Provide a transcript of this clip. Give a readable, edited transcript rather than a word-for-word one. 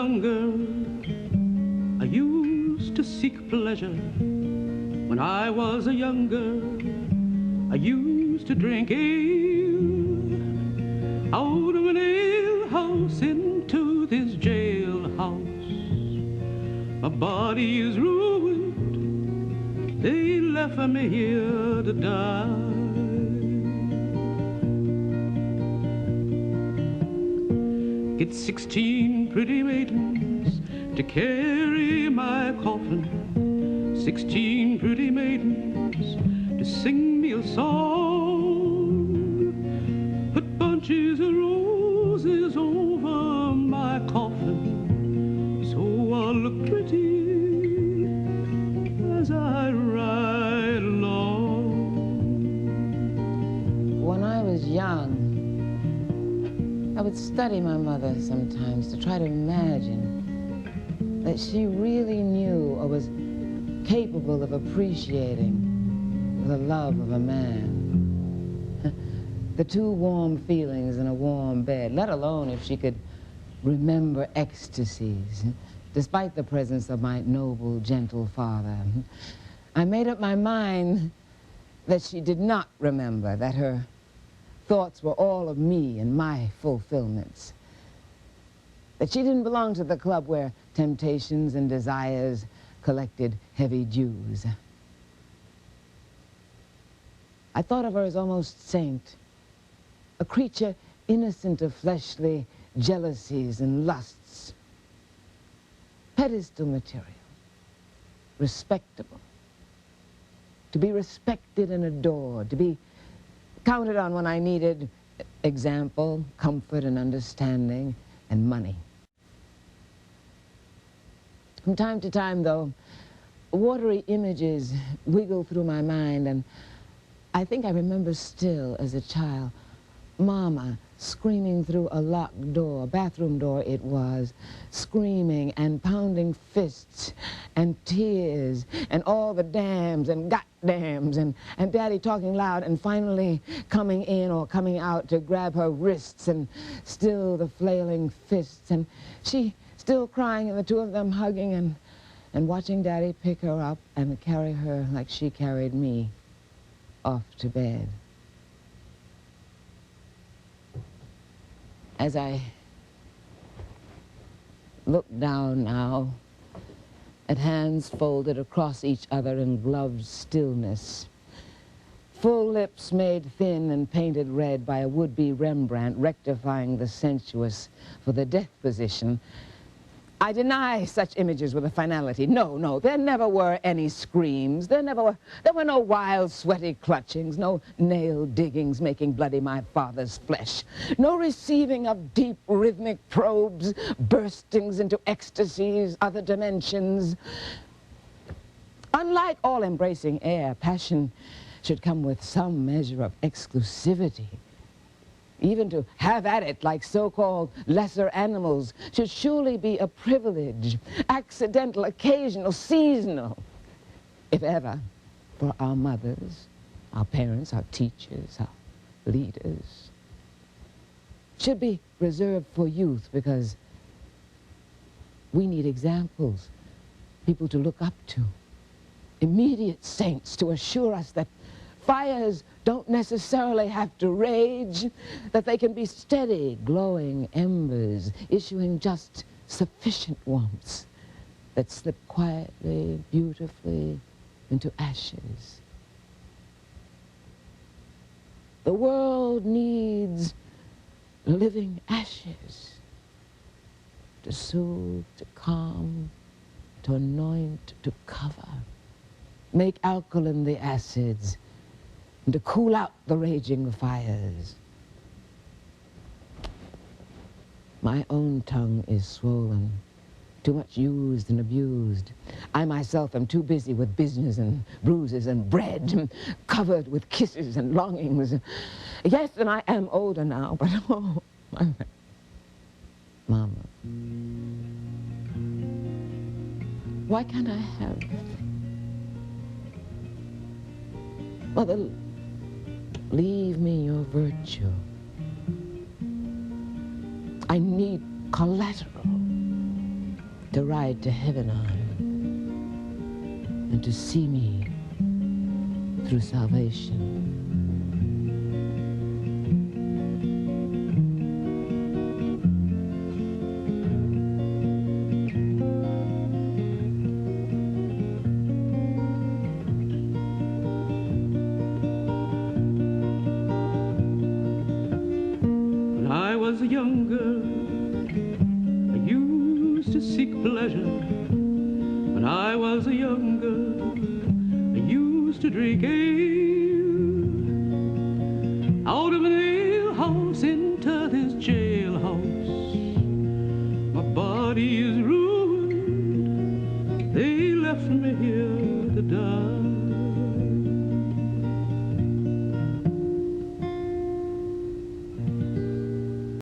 younger, I used to seek pleasure. When I was a younger, I used to drink ale out of an ale house into this jailhouse. My body is ruined, they left me here to die. Get 16 pretty maidens to carry my coffin, 16 pretty maidens to sing me a song, put bunches of roses over my coffin, so I'll look pretty as I ride along. When I was young, I would study my mother sometimes to try to imagine that she really knew or was capable of appreciating the love of a man. The two warm feelings in a warm bed, let alone if she could remember ecstasies, despite the presence of my noble, gentle father. I made up my mind that she did not remember, that her thoughts were all of me and my fulfillments. That she didn't belong to the club where temptations and desires collected heavy dues. I thought of her as almost saint, a creature innocent of fleshly jealousies and lusts, pedestal material, respectable, to be respected and adored, to be counted on when I needed example, comfort, and understanding, and money. From time to time, though, watery images wiggle through my mind, and I think I remember still as a child, Mama screaming through a locked door, bathroom door it was, screaming and pounding fists and tears and all the damns and goddams and Daddy talking loud and finally coming in or coming out to grab her wrists and still the flailing fists and she still crying and the two of them hugging and watching Daddy pick her up and carry her like she carried me off to bed. As I look down now at hands folded across each other in gloved stillness, full lips made thin and painted red by a would-be Rembrandt rectifying the sensuous for the death position, I deny such images with a finality. No, no, there never were any screams. There were no wild, sweaty clutchings, no nail diggings making bloody my father's flesh, no receiving of deep rhythmic probes, burstings into ecstasies, other dimensions. Unlike all embracing air, passion should come with some measure of exclusivity. Even to have at it like so-called lesser animals should surely be a privilege, accidental, occasional, seasonal, if ever, for our mothers, our parents, our teachers, our leaders. Should be reserved for youth because we need examples, people to look up to, immediate saints to assure us that fires don't necessarily have to rage, that they can be steady, glowing embers, issuing just sufficient warmth that slip quietly, beautifully into ashes. The world needs living ashes to soothe, to calm, to anoint, to cover, make alkaline the acids, and to cool out the raging fires. My own tongue is swollen, too much used and abused. I myself am too busy with business and bruises and bread, covered with kisses and longings. Yes, and I am older now, but oh, Mama, why can't I have? Mother, leave me your virtue. I need collateral. to ride to heaven on, and to see me through salvation. When I was a young girl, I used to seek pleasure. When I was a young girl, I used to drink ale. Out of an alehouse into this jailhouse, my body is ruined. They left me here to die.